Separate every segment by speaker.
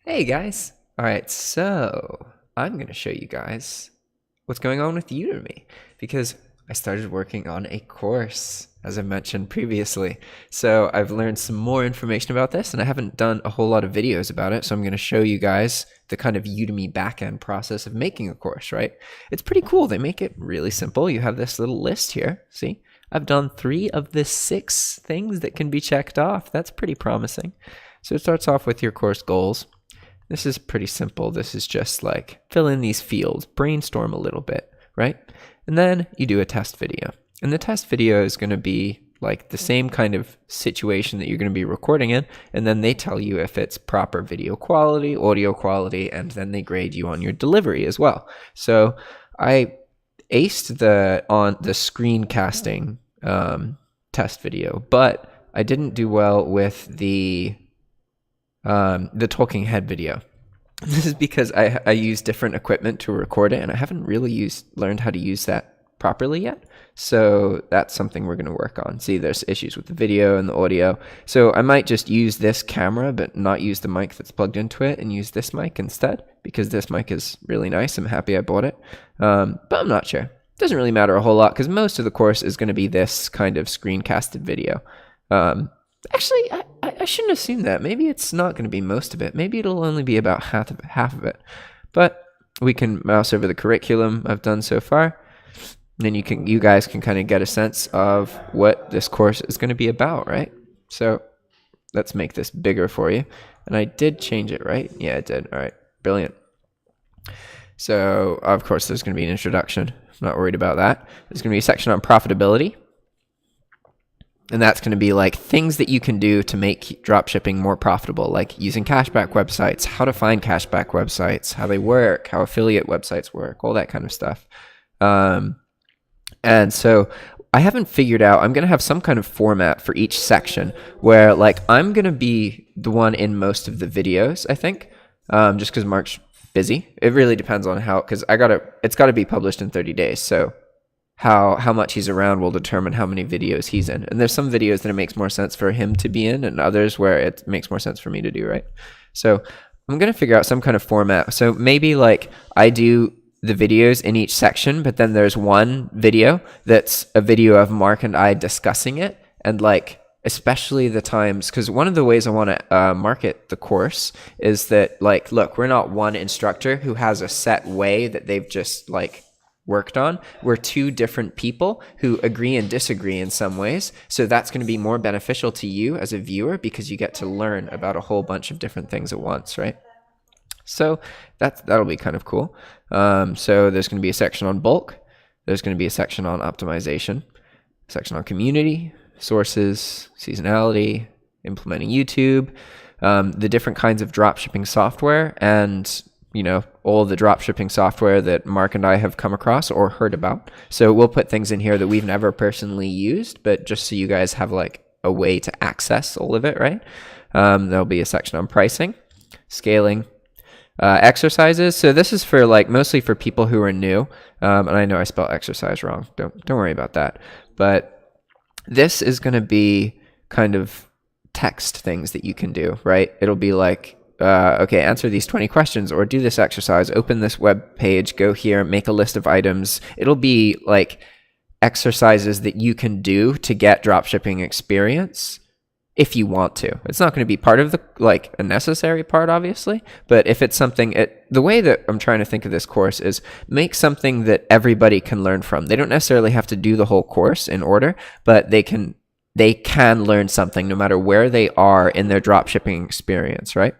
Speaker 1: Hey guys! Alright, so I'm going to show you guys what's going on with Udemy because I started working on a course, as I mentioned previously. So I've learned some more information about this and I haven't done a whole lot of videos about it. So I'm going to show you guys the kind of Udemy backend process of making a course, right? It's pretty cool. They make it really simple. You have this little list here. See? I've done 3 of the 6 things that can be checked off. That's pretty promising. So it starts off with your course goals. This is pretty simple. This is just like fill in these fields, brainstorm a little bit, right? And then you do a test video. And the test video is going to be like the same kind of situation that you're going to be recording in. And then they tell you if it's proper video quality, audio quality, and then they grade you on your delivery as well. So I aced the screencasting test video, but I didn't do well with the talking head video. This is because I use different equipment to record it, and I haven't really learned how to use that properly yet. So that's something we're going to work on. See, there's issues with the video and the audio. So I might just use this camera, but not use the mic that's plugged into it, and use this mic instead, because this mic is really nice. I'm happy I bought it, but I'm not sure. It doesn't really matter a whole lot, because most of the course is going to be this kind of screencasted video. Actually, I shouldn't assume that. Maybe it's not going to be most of it. Maybe it'll only be about half of it. But we can mouse over the curriculum I've done so far. And then you guys can kind of get a sense of what this course is going to be about, right? So let's make this bigger for you. And I did change it, right? Yeah, I did. All right, brilliant. So of course, there's going to be an introduction. I'm not worried about that. There's going to be a section on profitability. And that's going to be like things that you can do to make dropshipping more profitable, like using cashback websites, how to find cashback websites, how they work, how affiliate websites work, all that kind of stuff. And so I haven't figured out, I'm going to have some kind of format for each section where like I'm going to be the one in most of the videos, I think, just because Marc's busy. It really depends on how, because it's got to be published in 30 days. So how much he's around will determine how many videos he's in. And there's some videos that it makes more sense for him to be in, and others where it makes more sense for me to do, right? So I'm going to figure out some kind of format. So maybe like I do the videos in each section, but then there's one video that's a video of Marc and I discussing it, and like especially the times, because one of the ways I want to market the course is that like, look, we're not one instructor who has a set way that they've just like worked on. We're 2 different people who agree and disagree in some ways. So that's going to be more beneficial to you as a viewer because you get to learn about a whole bunch of different things at once, right? So that'll be kind of cool. So there's going to be a section on bulk. There's going to be a section on optimization, a section on community, sources, seasonality, implementing YouTube, the different kinds of dropshipping software, and all the dropshipping software that Marc and I have come across or heard about. So we'll put things in here that we've never personally used, but just so you guys have like a way to access all of it, right? There'll be a section on pricing, scaling, exercises. So this is for like mostly for people who are new. And I know I spelled exercise wrong. Don't worry about that. But this is going to be kind of text things that you can do, right? It'll be like, okay, answer these 20 questions or do this exercise, open this web page, go here, make a list of items. It'll be like exercises that you can do to get dropshipping experience if you want to. It's not going to be part of a necessary part, obviously, but if it's something, the way that I'm trying to think of this course is make something that everybody can learn from. They don't necessarily have to do the whole course in order, but they can learn something no matter where they are in their dropshipping experience, right?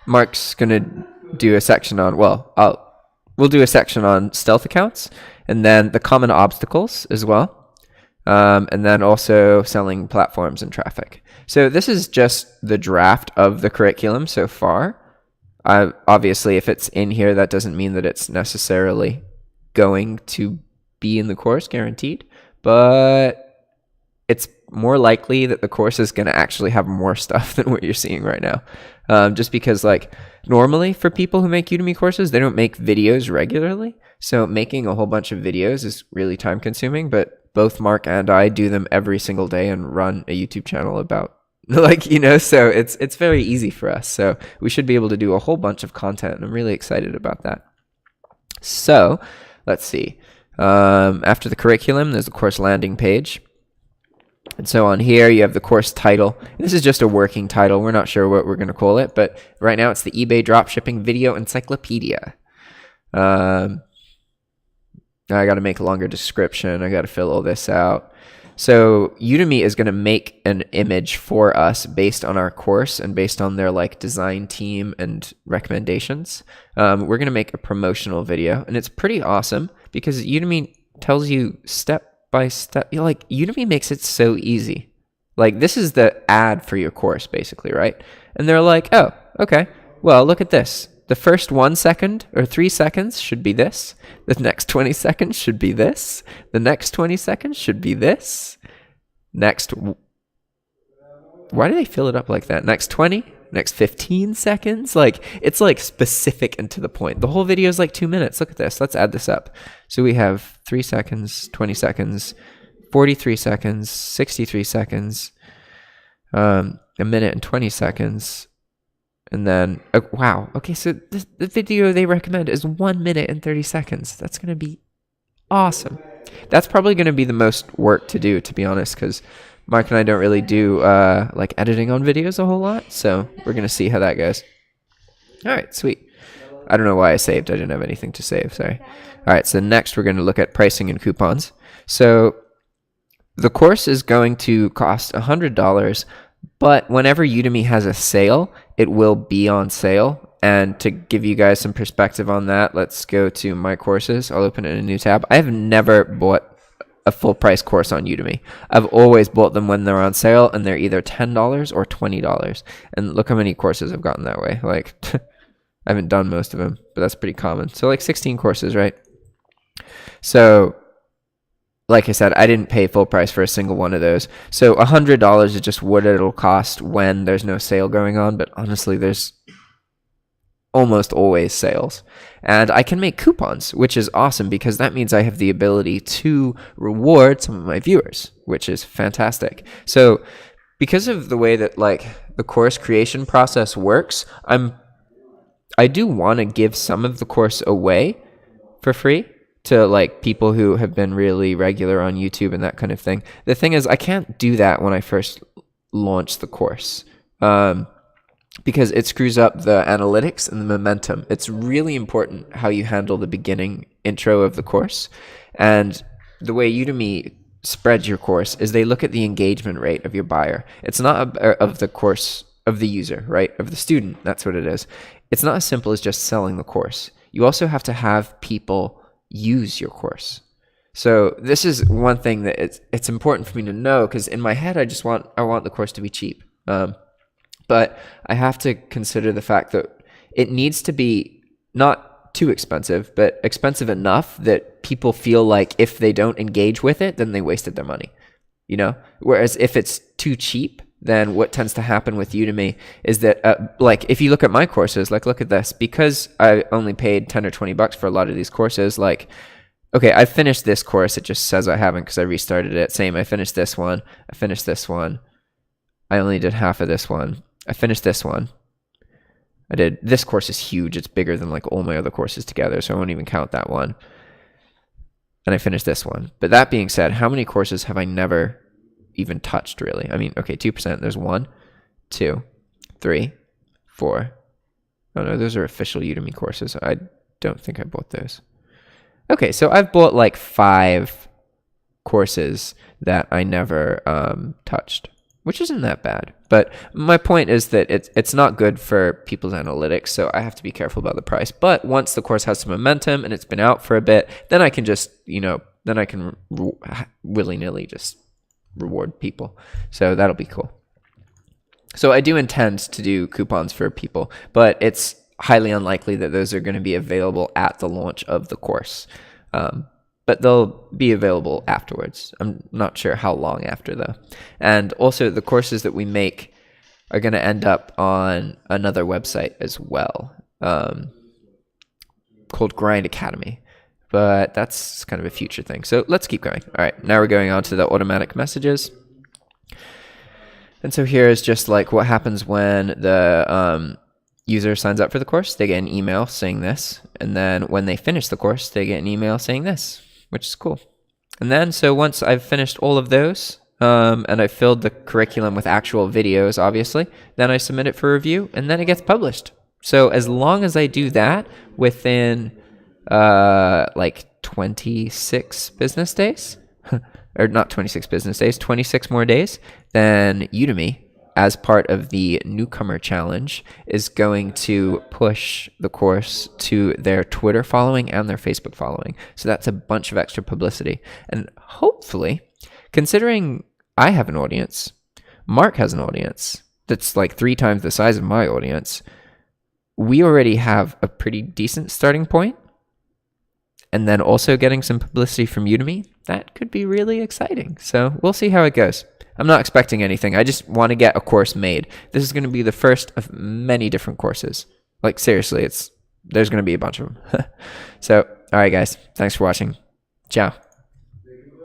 Speaker 1: Marc's going to do a section on, we'll do a section on stealth accounts, and then the common obstacles as well, and then also selling platforms and traffic. So this is just the draft of the curriculum so far. Obviously, if it's in here, that doesn't mean that it's necessarily going to be in the course, guaranteed, but it's more likely that the course is going to actually have more stuff than what you're seeing right now. Just because like normally for people who make Udemy courses, they don't make videos regularly. So making a whole bunch of videos is really time consuming, but both Marc and I do them every single day and run a YouTube channel about Like, you know, so it's very easy for us. So we should be able to do a whole bunch of content, and I'm really excited about that. So let's see. After the curriculum, there's the course landing page. And so on here, you have the course title. This is just a working title. We're not sure what we're going to call it, but right now it's the eBay Dropshipping Video Encyclopedia. I got to make a longer description. I got to fill all this out. So Udemy is going to make an image for us based on our course and based on their like design team and recommendations. We're going to make a promotional video, and it's pretty awesome because Udemy tells you step by step. You know, like Udemy makes it so easy. Like this is the ad for your course basically, right? And they're like, oh, okay, well, look at this. The first 1 second or 3 seconds should be this. The next 20 seconds should be this. The next 20 seconds should be this. Next, why do they fill it up like that? Next 20, next 15 seconds. Like it's like specific and to the point. The whole video is like 2 minutes. Look at this. Let's add this up. So we have 3 seconds, 20 seconds, 43 seconds, 63 seconds, a minute and 20 seconds. And then, wow, okay, so the video they recommend is 1 minute and 30 seconds. That's going to be awesome. That's probably going to be the most work to do, to be honest, because Mark and I don't really do like editing on videos a whole lot. So we're going to see how that goes. All right, sweet. I don't know why I saved. I didn't have anything to save, sorry. All right, so next we're going to look at pricing and coupons. So the course is going to cost $100, but whenever Udemy has a sale, it will be on sale. And to give you guys some perspective on that, let's go to my courses. I'll open it in a new tab. I have never bought a full price course on Udemy. I've always bought them when they're on sale, and they're either $10 or $20. And look how many courses I've gotten that way. Like, I haven't done most of them, but that's pretty common. So like 16 courses, right? So like I said, I didn't pay full price for a single one of those. So $100 is just what it'll cost when there's no sale going on. But honestly, there's almost always sales. And I can make coupons, which is awesome because that means I have the ability to reward some of my viewers, which is fantastic. So because of the way that like the course creation process works, I do want to give some of the course away for free to like people who have been really regular on YouTube and that kind of thing. The thing is, I can't do that when I first launch the course because it screws up the analytics and the momentum. It's really important how you handle the beginning intro of the course. And the way Udemy spreads your course is they look at the engagement rate of your buyer. It's not of the course of the user, right? Of the student. That's what it is. It's not as simple as just selling the course. You also have to have people use your course. So this is one thing that it's important for me to know, because in my head I want the course to be cheap, but I have to consider the fact that it needs to be not too expensive, but expensive enough that people feel like if they don't engage with it, then they wasted their money, you know. Whereas if it's too cheap, then what tends to happen with Udemy is that, like, if you look at my courses, like, look at this, because I only paid 10 or 20 bucks for a lot of these courses, like, okay, I finished this course. It just says I haven't because I restarted it. Same, I finished this one. I finished this one. I only did half of this one. I finished this one. This course is huge. It's bigger than like all my other courses together, so I won't even count that one. And I finished this one. But that being said, how many courses have I never even touched, really? I mean, okay, 2%. There's 1, 2, 3, 4. Oh no, those are official Udemy courses. I don't think I bought those. Okay, so I've bought like 5 courses that I never touched, which isn't that bad. But my point is that it's not good for people's analytics, so I have to be careful about the price. But once the course has some momentum and it's been out for a bit, then I can just, then I can willy-nilly just reward people. So that'll be cool. So I do intend to do coupons for people, but it's highly unlikely that those are going to be available at the launch of the course. But they'll be available afterwards. I'm not sure how long after though. And also the courses that we make are going to end up on another website as well, called Grind Academy. But that's kind of a future thing. So let's keep going. All right, now we're going on to the automatic messages. And so here is just like what happens when the user signs up for the course. They get an email saying this, and then when they finish the course, they get an email saying this, which is cool. And then, so once I've finished all of those, and I filled the curriculum with actual videos, obviously, then I submit it for review, and then it gets published. So as long as I do that within like 26 business days, or not 26 business days, 26 more days, then Udemy, as part of the newcomer challenge, is going to push the course to their Twitter following and their Facebook following. So that's a bunch of extra publicity. And hopefully, considering I have an audience, Marc has an audience that's like 3 times the size of my audience, we already have a pretty decent starting point. And then also getting some publicity from Udemy, that could be really exciting. So we'll see how it goes. I'm not expecting anything. I just want to get a course made. This is going to be the first of many different courses. Like seriously, there's going to be a bunch of them. So, all right guys, thanks for watching. Ciao.